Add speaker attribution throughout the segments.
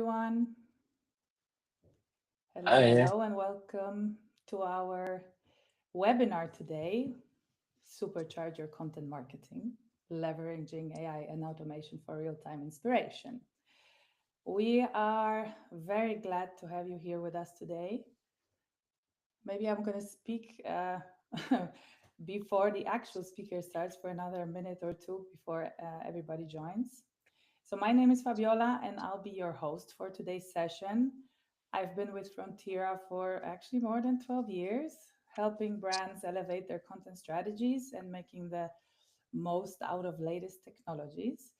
Speaker 1: everyone. Hello,
Speaker 2: Hi.
Speaker 1: hello, and welcome to our webinar today, Supercharge Your Content Marketing, Leveraging AI and Automation for Real-Time Inspiration. We are very glad to have you here with us today. Maybe I'm going to speak before the actual speaker starts for another minute or two before everybody joins. So, my name is Fabiola, and I'll be your host for today's session. I've been with Frontiera for actually more than 12 years, helping brands elevate their content strategies and making the most out of latest technologies.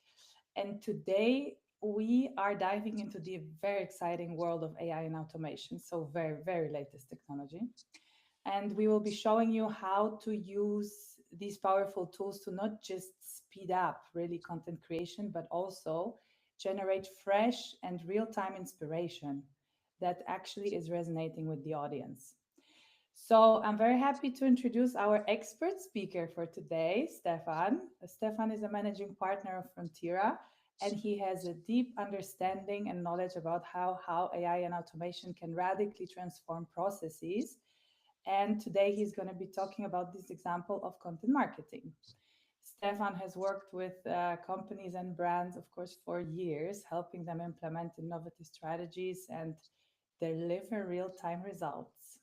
Speaker 1: And today we are diving into the very exciting world of AI and automation, so very, very latest technology. And we will be showing you how to use these powerful tools to not just speed up really content creation, but also generate fresh and real time inspiration that actually is resonating with the audience. So I'm very happy to introduce our expert speaker for today, Stefan. Stefan is a managing partner of Frontiera, and he has a deep understanding and knowledge about how AI and automation can radically transform processes. And today he's going to be talking about this example of content marketing. Stefan has worked with companies and brands, of course, for years, helping them implement innovative strategies and deliver real time results.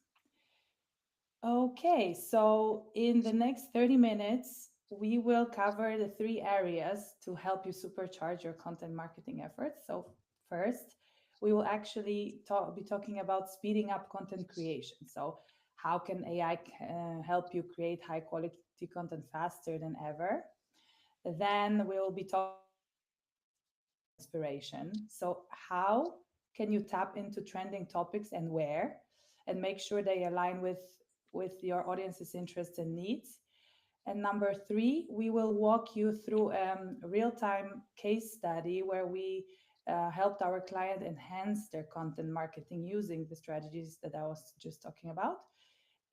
Speaker 1: Okay, so in the next 30 minutes, we will cover the three areas to help you supercharge your content marketing efforts. So, first, we will actually be talking about speeding up content creation. So, how can AI help you create high quality content faster than ever? Then we will be talking inspiration. So, how can you tap into trending topics and where, and make sure they align with your audience's interests and needs? And number three, we will walk you through a real-time case study where we helped our client enhance their content marketing using the strategies that I was just talking about.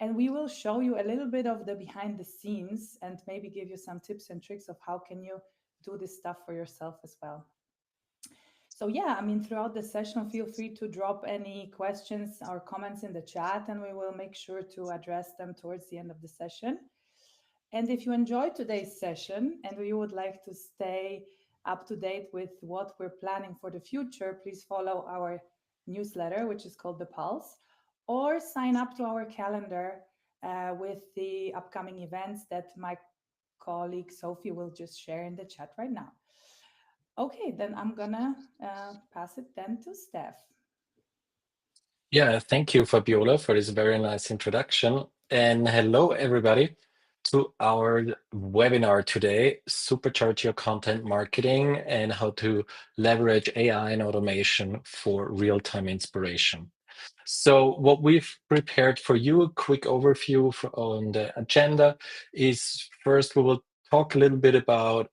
Speaker 1: And we will show you a little bit of the behind the scenes and maybe give you some tips and tricks of how can you do this stuff for yourself as well. So yeah, I mean, throughout the session, feel free to drop any questions or comments in the chat, and we will make sure to address them towards the end of the session. And if you enjoyed today's session and you would like to stay up to date with what we're planning for the future, please follow our newsletter, which is called The Pulse, or sign up to our calendar with the upcoming events that my colleague Sophie will just share in the chat right now. Okay, then I'm gonna pass it then to Steph.
Speaker 2: Yeah, thank you, Fabiola, for this very nice introduction. And hello, everybody, to our webinar today, Supercharge Your Content Marketing and how to leverage AI and automation for real-time inspiration. So what we've prepared for you, a quick overview on the agenda is first we will talk a little bit about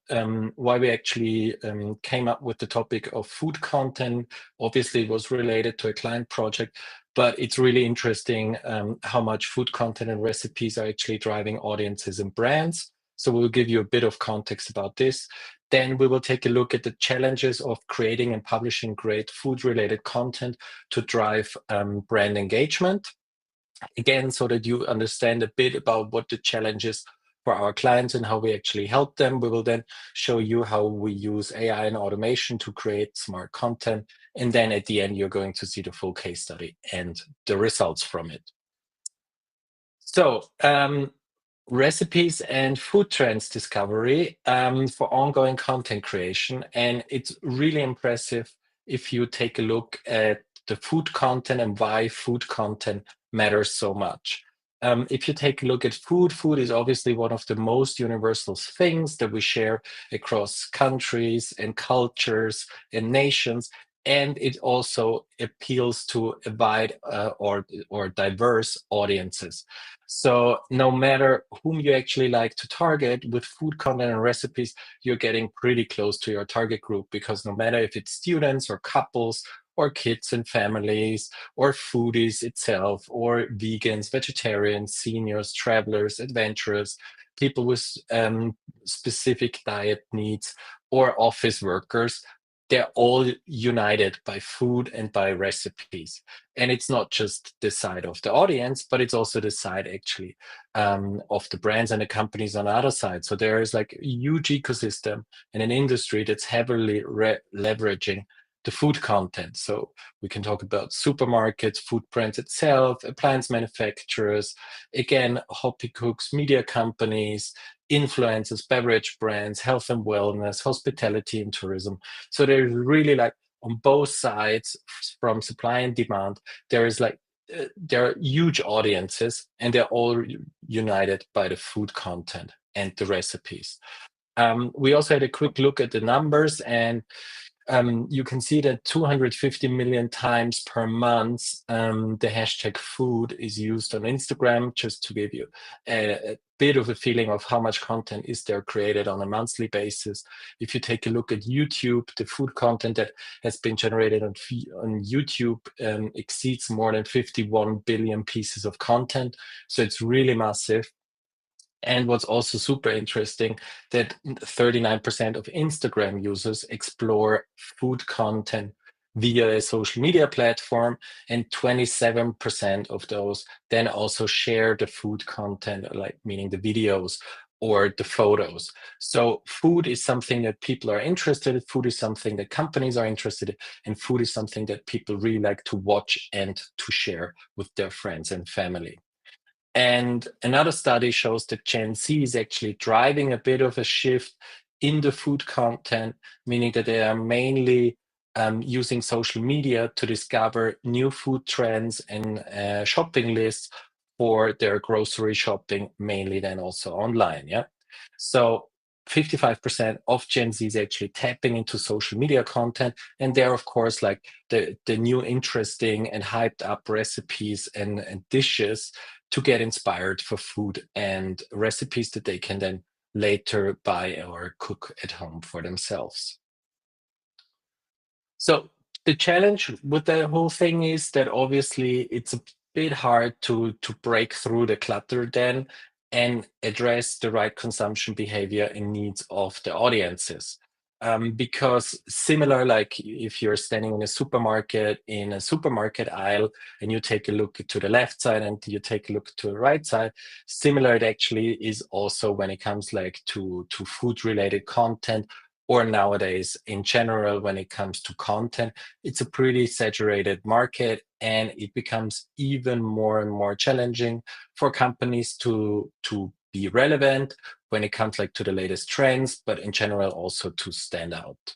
Speaker 2: why we actually came up with the topic of food content. Obviously, it was related to a client project, but it's really interesting how much food content and recipes are actually driving audiences and brands. So we'll give you a bit of context about this. Then we will take a look at the challenges of creating and publishing great food-related content to drive brand engagement. Again, so that you understand a bit about what the challenges for our clients and how we actually help them. We will then show you how we use AI and automation to create smart content. And then at the end, you're going to see the full case study and the results from it. So recipes and food trends discovery for ongoing content creation. And it's really impressive if you take a look at the food content and why food content matters so much. If you take a look at food, food is obviously one of the most universal things that we share across countries and cultures and nations. And it also appeals to a wide or diverse audiences. So no matter whom you actually like to target with food content and recipes, you're getting pretty close to your target group, because no matter if it's students or couples or kids and families or foodies itself or vegans, vegetarians, seniors, travelers, adventurers, people with specific diet needs or office workers, they're all united by food and by recipes. And it's not just the side of the audience, but it's also the side actually of the brands and the companies on the other side. So there is like a huge ecosystem and an industry that's heavily leveraging the food content. So we can talk about supermarkets, food brands itself, appliance manufacturers, again, hobby cooks, media companies, influencers, beverage brands, health and wellness, hospitality and tourism. So there's really like on both sides from supply and demand, there is like there are huge audiences and they're all united by the food content and the recipes. We also had a quick look at the numbers, and you can see that 250 million times per month the hashtag food is used on Instagram, just to give you a bit of a feeling of how much content is there created on a monthly basis. If you take a look at YouTube, the food content that has been generated on YouTube exceeds more than 51 billion pieces of content. So it's really massive. And what's also super interesting, that 39% of Instagram users explore food content via a social media platform, and 27% of those then also share the food content, like meaning the videos or the photos. So food is something that people are interested in, food is something that companies are interested in, and food is something that people really like to watch and to share with their friends and family. And another study shows that Gen Z is actually driving a bit of a shift in the food content, meaning that they are mainly using social media to discover new food trends and shopping lists for their grocery shopping, mainly then also online. Yeah. So 55% of Gen Z is actually tapping into social media content. And they're, of course, like the new interesting and hyped up recipes and dishes to get inspired for food and recipes that they can then later buy or cook at home for themselves. So the challenge with the whole thing is that obviously it's a bit hard to break through the clutter then and address the right consumption behavior and needs of the audiences. Because similar, like if you're standing in a supermarket aisle and you take a look to the left side and you take a look to the right side, similar it actually is also when it comes like to food related content, or nowadays in general when it comes to content. It's a pretty saturated market, and it becomes even more and more challenging for companies to be relevant when it comes like to the latest trends, but in general also to stand out.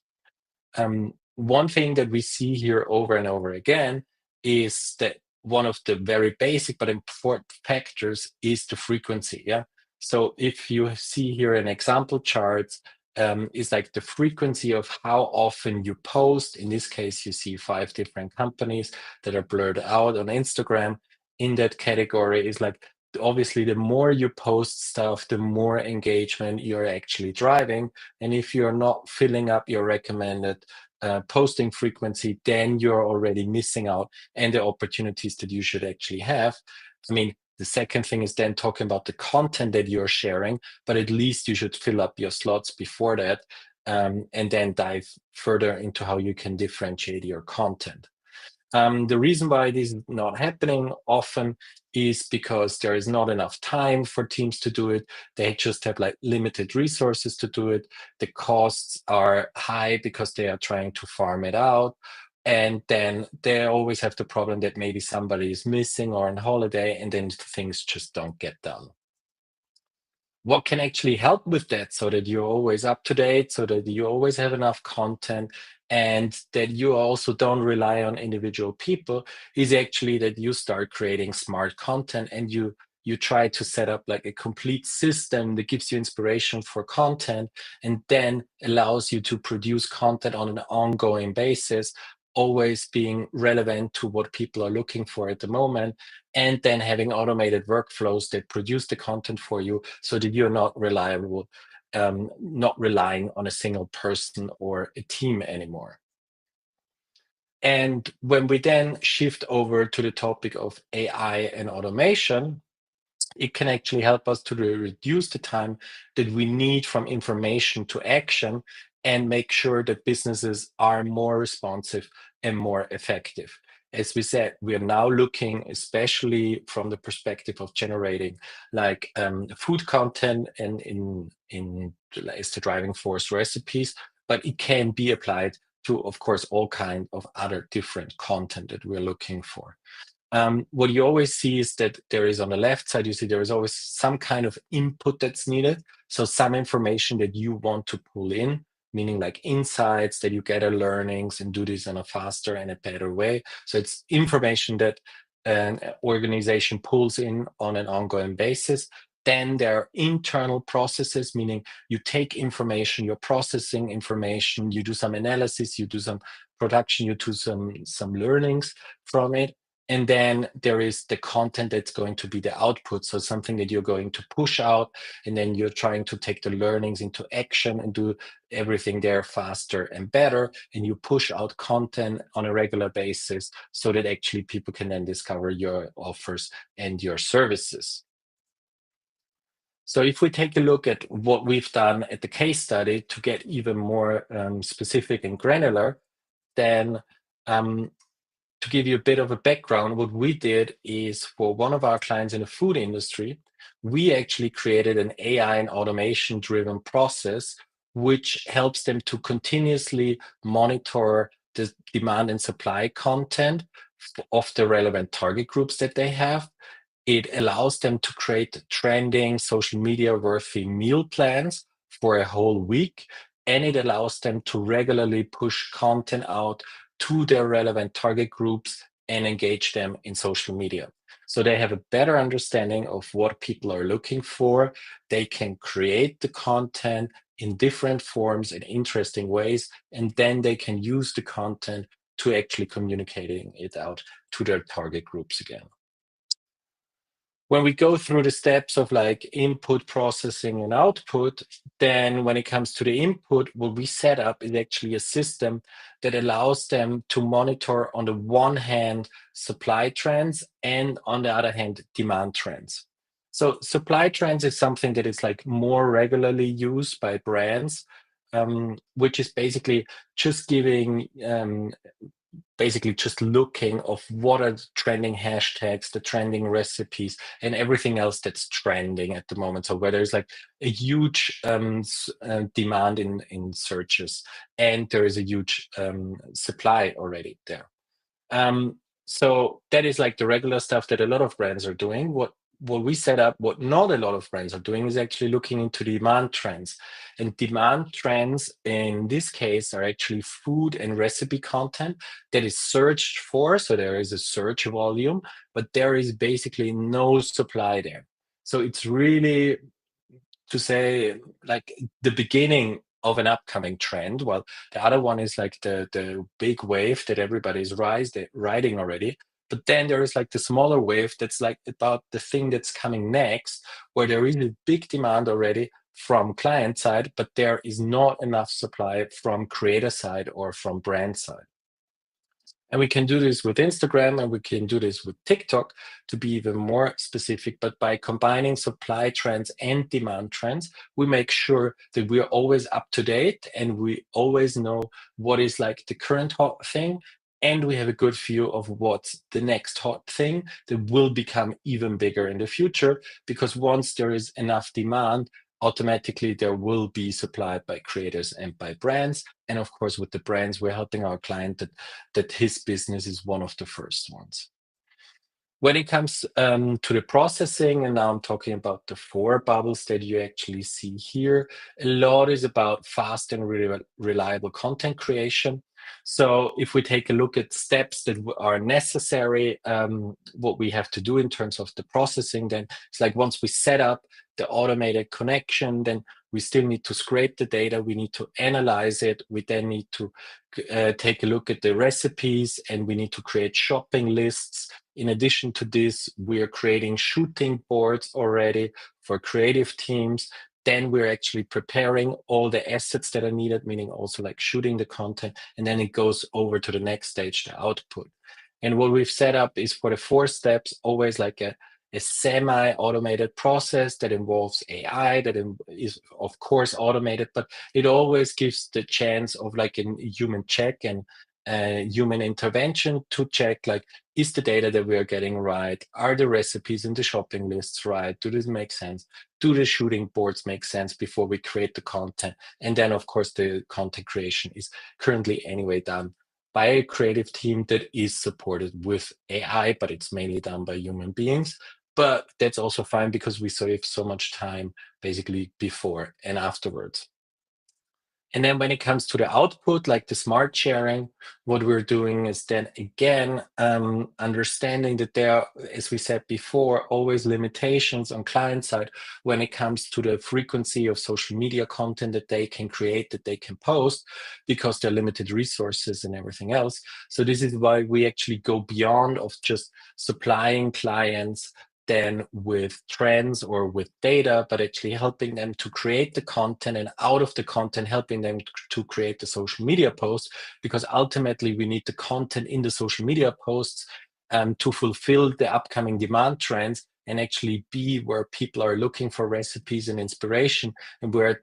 Speaker 2: One thing that we see here over and over again is that one of the very basic but important factors is the frequency. Yeah. So if you see here an example chart, is like the frequency of how often you post. In this case, you see 5 different companies that are blurred out on Instagram. In that category is like, obviously, the more you post stuff, the more engagement you're actually driving. And if you're not filling up your recommended posting frequency, then you're already missing out and the opportunities that you should actually have. I mean, the second thing is then talking about the content that you're sharing, but at least you should fill up your slots before that, and then dive further into how you can differentiate your content. The reason why this is not happening often is because there is not enough time for teams to do it. They just have like limited resources to do it. The costs are high because they are trying to farm it out. And then they always have the problem that maybe somebody is missing or on holiday, and then things just don't get done. What can actually help with that so that you're always up to date, so that you always have enough content, and that you also don't rely on individual people, is actually that you start creating smart content, and you try to set up like a complete system that gives you inspiration for content and then allows you to produce content on an ongoing basis, always being relevant to what people are looking for at the moment, and then having automated workflows that produce the content for you so that you're not not relying on a single person or a team anymore. And when we then shift over to the topic of AI and automation, it can actually help us to reduce the time that we need from information to action and make sure that businesses are more responsive and more effective. As we said, we are now looking, especially from the perspective of generating like food content and in as the driving force recipes, but it can be applied to, of course, all kind of other different content that we're looking for. What you always see is that there is on the left side, you see there is always some kind of input that's needed. So some information that you want to pull in, meaning like insights that you gather learnings and do this in a faster and a better way. So it's information that an organization pulls in on an ongoing basis. Then there are internal processes, meaning you take information, you're processing information, you do some analysis, you do some production, you do some learnings from it. And then there is the content that's going to be the output. So something that you're going to push out, and then you're trying to take the learnings into action and do everything there faster and better. And you push out content on a regular basis so that actually people can then discover your offers and your services. So if we take a look at what we've done at the case study to get even more specific and granular, then to give you a bit of a background, what we did is for one of our clients in the food industry, we actually created an AI and automation driven process, which helps them to continuously monitor the demand and supply content of the relevant target groups that they have. It allows them to create trending social media worthy meal plans for a whole week. And it allows them to regularly push content out to their relevant target groups and engage them in social media. So they have a better understanding of what people are looking for. They can create the content in different forms in interesting ways, and then they can use the content to actually communicating it out to their target groups again. When we go through the steps of like input, processing, and output, then when it comes to the input, what we set up is actually a system that allows them to monitor, on the one hand, supply trends, and on the other hand, demand trends. So supply trends is something that is like more regularly used by brands, which is basically just giving basically just looking of what are the trending hashtags, the trending recipes, and everything else that's trending at the moment. So where there's like a huge demand in searches, and there is a huge supply already there. So that is like the regular stuff that a lot of brands are doing. What we set up, what not a lot of brands are doing, is actually looking into demand trends. And demand trends in this case are actually food and recipe content that is searched for. So there is a search volume, but there is basically no supply there. So it's really, to say, like the beginning of an upcoming trend. While the other one is like the big wave that everybody's riding already. But then there is like the smaller wave that's like about the thing that's coming next, where there is a big demand already from client side, but there is not enough supply from creator side or from brand side. And we can do this with Instagram, and we can do this with TikTok to be even more specific. But by combining supply trends and demand trends, we make sure that we are always up to date and we always know what is like the current hot thing. And we have a good view of what's the next hot thing that will become even bigger in the future. Because once there is enough demand, automatically there will be supply by creators and by brands. And of course, with the brands, we're helping our client that his business is one of the first ones. When it comes to the processing, and now I'm talking about the 4 bubbles that you actually see here, a lot is about fast and reliable content creation. So if we take a look at steps that are necessary, what we have to do in terms of the processing, then it's like once we set up the automated connection, then we still need to scrape the data, we need to analyze it, we then need to take a look at the recipes, and we need to create shopping lists. In addition to this, we are creating shooting boards already for creative teams. Then we're actually preparing all the assets that are needed, meaning also like shooting the content, and then it goes over to the next stage, the output. And what we've set up is for the 4 steps, always like a a semi-automated process that involves AI that is of course automated, but it always gives the chance of like a human check and human intervention to check like, is the data that we are getting right? Are the recipes in the shopping lists right? Do this make sense? Do the shooting boards make sense before we create the content? And then of course the content creation is currently anyway done by a creative team that is supported with AI, but it's mainly done by human beings. But that's also fine because we save so much time basically before and afterwards. And then when it comes to the output, like the smart sharing, what we're doing is then again, understanding that there are, as we said before, always limitations on client side when it comes to the frequency of social media content that they can create, that they can post, because they're limited resources and everything else. So this is why we actually go beyond of just supplying clients then with trends or with data, but actually helping them to create the content, and out of the content, helping them to create the social media posts, because ultimately we need the content in the social media posts to fulfill the upcoming demand trends and actually be where people are looking for recipes and inspiration, and where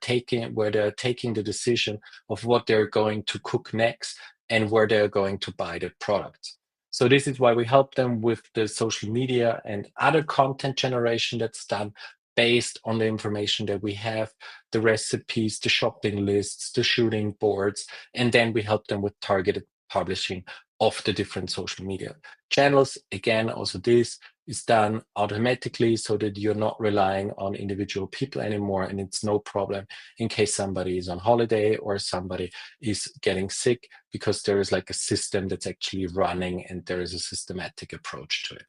Speaker 2: they're taking the decision of what they're going to cook next and where they're going to buy the products. So this is why we help them with the social media and other content generation that's done based on the information that we have, the recipes, the shopping lists, the shooting boards, and then we help them with targeted publishing of the different social media channels. Again, also this is done automatically so that you're not relying on individual people anymore, and it's no problem in case somebody is on holiday or somebody is getting sick, because there is like a system that's actually running and there is a systematic approach to it.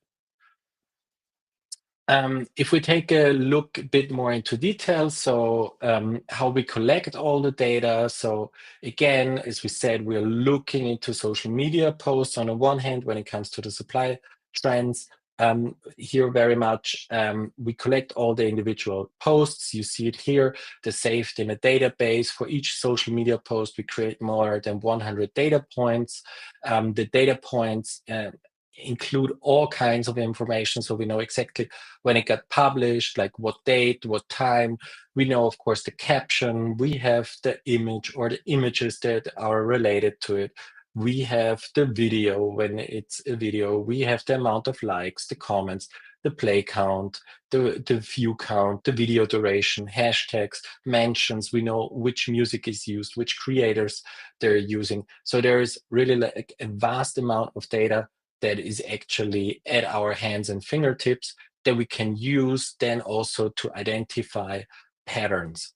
Speaker 2: If we take a look a bit more into detail, so how we collect all the data. So again, as we said, we're looking into social media posts on the one hand when it comes to the supply trends. Here very much, we collect all the individual posts. You see it here, they're saved in a database. For each social media post, we create more than 100 data points. The data points include all kinds of information, so we know exactly when it got published, like what date, what time. We know, of course, the caption. We have the image or the images that are related to it. We have the video when it's a video. We have the amount of likes, the comments, the play count, the view count, the video duration, hashtags, mentions. We know which music is used, which creators they're using. So there is really like a vast amount of data that is actually at our hands and fingertips that we can use then also to identify patterns.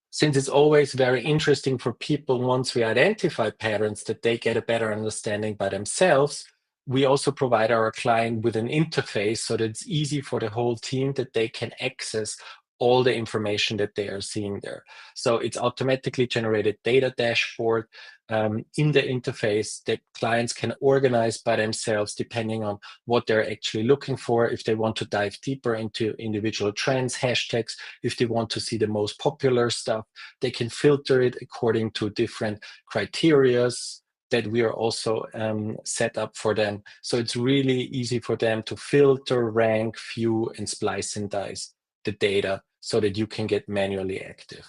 Speaker 2: Since it's always very interesting for people, once we identify patterns, that they get a better understanding by themselves, we also provide our client with an interface so that it's easy for the whole team that they can access all the information that they are seeing there. So it's automatically generated data dashboard in the interface that clients can organize by themselves depending on what they're actually looking for. If they want to dive deeper into individual trends, hashtags, if they want to see the most popular stuff, they can filter it according to different criterias that we are also set up for them. So it's really easy for them to filter, rank, view, and splice and dice the data so that you can get manually active.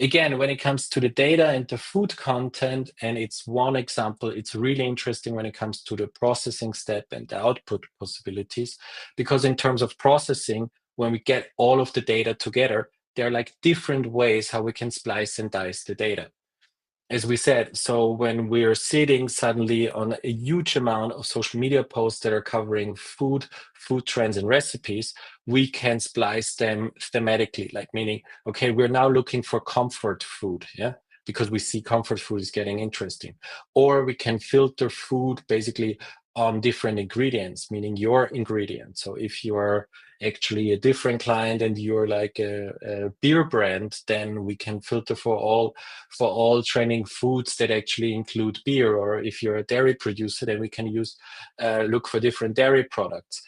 Speaker 2: Again, when it comes to the data and the food content, and it's one example, it's really interesting when it comes to the processing step and the output possibilities, because in terms of processing, when we get all of the data together, there are like different ways how we can splice and dice the data. As we said, so when we're sitting suddenly on a huge amount of social media posts that are covering food trends and recipes, we can splice them thematically, like meaning, okay, we're now looking for comfort food, yeah, because we see comfort food is getting interesting. Or we can filter food basically on different ingredients, meaning your ingredients. So if you are actually a different client and you're like a beer brand, then we can filter for all trending foods that actually include beer. Or if you're a dairy producer, then we can look for different dairy products.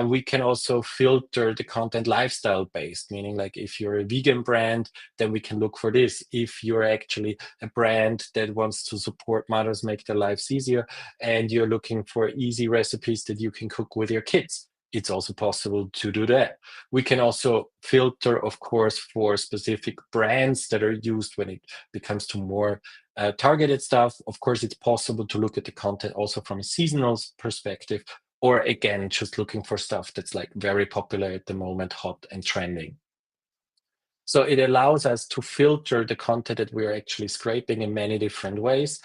Speaker 2: We can also filter the content lifestyle based, meaning like if you're a vegan brand, then we can look for this. If you're actually a brand that wants to support mothers, make their lives easier, and you're looking for easy recipes that you can cook with your kids, it's also possible to do that. We can also filter, of course, for specific brands that are used when it becomes to more targeted stuff. Of course, it's possible to look at the content also from a seasonal perspective, or again, just looking for stuff that's like very popular at the moment, hot and trending. So it allows us to filter the content that we're actually scraping in many different ways.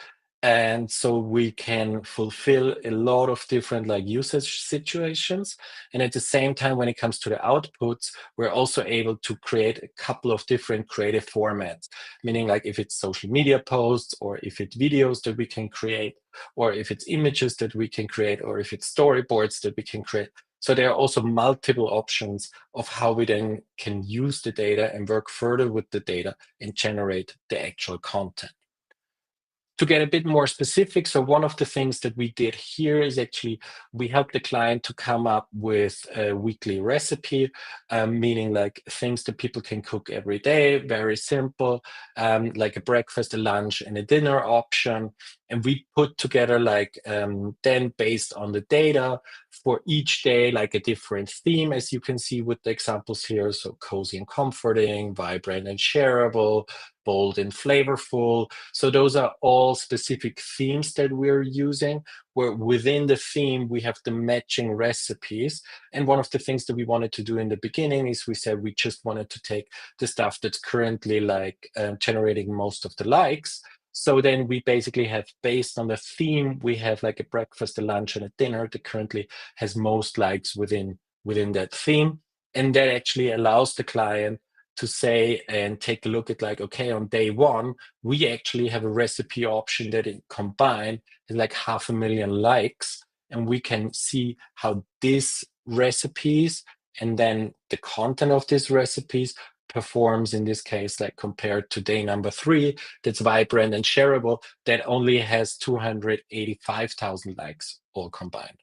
Speaker 2: And so we can fulfill a lot of different like usage situations. And at the same time, when it comes to the outputs, we're also able to create a couple of different creative formats, meaning like if it's social media posts, or if it's videos that we can create, or if it's images that we can create, or if it's storyboards that we can create. So there are also multiple options of how we then can use the data and work further with the data and generate the actual content. To get a bit more specific, so one of the things that we did here is actually we helped the client to come up with a weekly recipe, meaning like things that people can cook every day, very simple, like a breakfast, a lunch, and a dinner option. And we put together like then based on the data for each day, like a different theme, as you can see with the examples here. So cozy and comforting, vibrant and shareable, bold and flavorful. So those are all specific themes that we're using, where within the theme, we have the matching recipes. And one of the things that we wanted to do in the beginning is we said we just wanted to take the stuff that's currently like generating most of the likes. So then we basically have, based on the theme, we have like a breakfast, a lunch, and a dinner that currently has most likes within that theme. And that actually allows the client to say and take a look at like, okay, on day one, we actually have a recipe option that it combined is like 500,000 likes. And we can see how these recipes and then the content of these recipes performs in this case, like compared to day number 3, that's vibrant and shareable, that only has 285,000 likes all combined.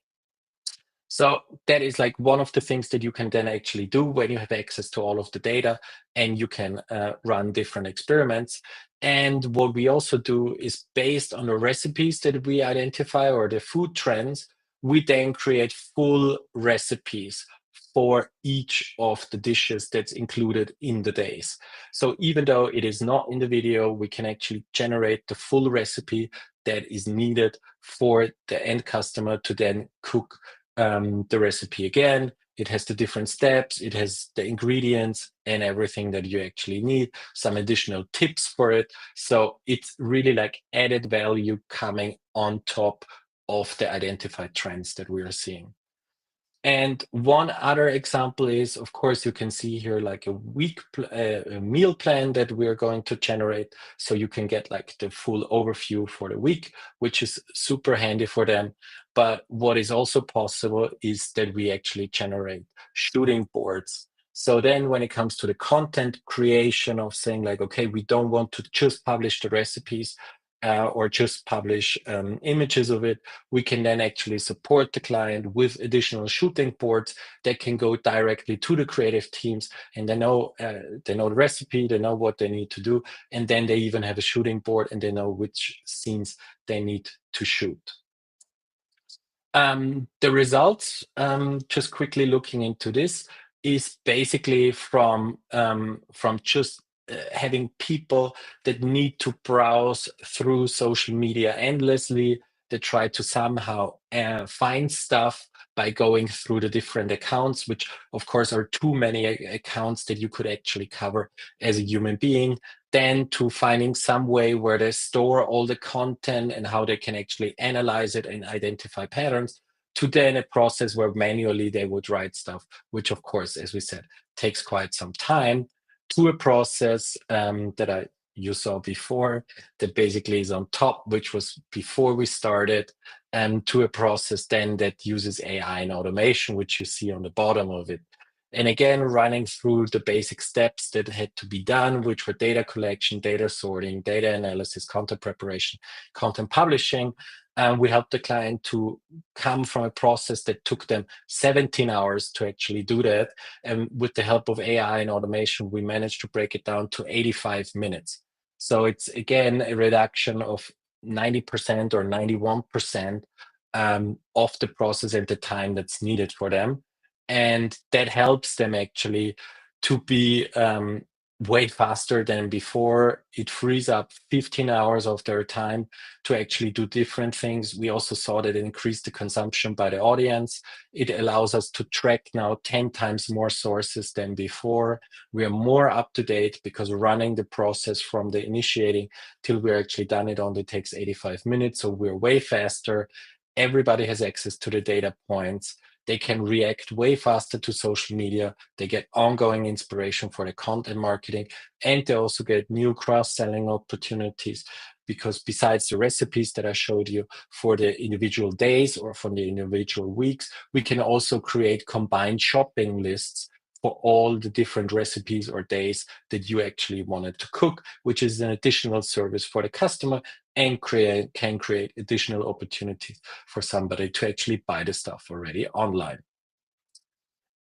Speaker 2: So that is like one of the things that you can then actually do when you have access to all of the data, and you can run different experiments. And what we also do is, based on the recipes that we identify or the food trends, we then create full recipes for each of the dishes that's included in the days. So even though it is not in the video, we can actually generate the full recipe that is needed for the end customer to then cook the recipe again. It has the different steps, it has the ingredients and everything that you actually need, some additional tips for it. So it's really like added value coming on top of the identified trends that we are seeing. And one other example is, of course, you can see here like a meal plan that we're going to generate. So you can get like the full overview for the week, which is super handy for them. But what is also possible is that we actually generate shooting boards. So then when it comes to the content creation of saying like, okay, we don't want to just publish the recipes or just publish images of it, we can then actually support the client with additional shooting boards that can go directly to the creative teams, and they know the recipe, they know what they need to do, and then they even have a shooting board and they know which scenes they need to shoot. The results, just quickly looking into this, is basically from just having people that need to browse through social media endlessly, that try to somehow find stuff by going through the different accounts, which of course are too many accounts that you could actually cover as a human being, then to finding some way where they store all the content and how they can actually analyze it and identify patterns, to then a process where manually they would write stuff, which of course, as we said, takes quite some time, to a process that you saw before, that basically is on top, which was before we started, and to a process then that uses AI and automation, which you see on the bottom of it. And again, running through the basic steps that had to be done, which were data collection, data sorting, data analysis, content preparation, content publishing. We helped the client to come from a process that took them 17 hours to actually do that. And with the help of AI and automation, we managed to break it down to 85 minutes. So it's, again, a reduction of 90% or 91% of the process and the time that's needed for them. And that helps them actually to be way faster than before. It frees up 15 hours of their time to actually do different things. We also saw that it increased the consumption by the audience. It allows us to track now 10 times more sources than before. We are more up to date because running the process from the initiating till we're actually done, it only takes 85 minutes. So we're way faster. Everybody has access to the data points. They can react way faster to social media. They get ongoing inspiration for the content marketing, and they also get new cross-selling opportunities, because besides the recipes that I showed you for the individual days or for the individual weeks, we can also create combined shopping lists for all the different recipes or days that you actually wanted to cook, which is an additional service for the customer and can create additional opportunities for somebody to actually buy the stuff already online.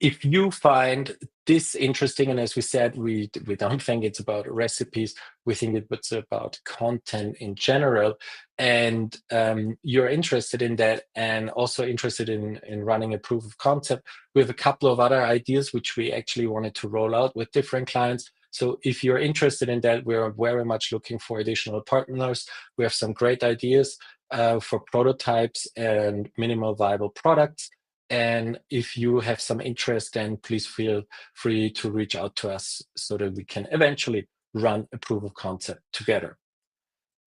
Speaker 2: If you find this interesting, and as we said, we don't think it's about recipes, we think it's about content in general, and you're interested in that and also interested in running a proof of concept, we have a couple of other ideas which we actually wanted to roll out with different clients. So if you're interested in that, we're very much looking for additional partners. We have some great ideas for prototypes and minimal viable products. And if you have some interest, then please feel free to reach out to us so that we can eventually run a proof of concept together.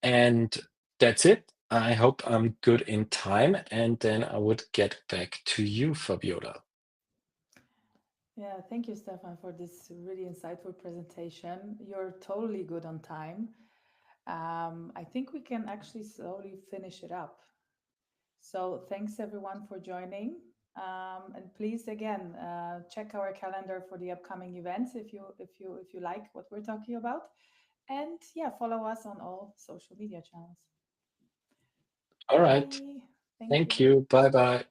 Speaker 2: And that's it. I hope I'm good in time. And then I would get back to you, Fabiola.
Speaker 1: Yeah, thank you, Stefan, for this really insightful presentation. You're totally good on time. I think we can actually slowly finish it up. So thanks everyone for joining. And please again check our calendar for the upcoming events if you like what we're talking about. And yeah, follow us on all social media channels.
Speaker 2: All right.
Speaker 1: Bye. Thank
Speaker 2: Thank
Speaker 1: you.
Speaker 2: you. Bye bye.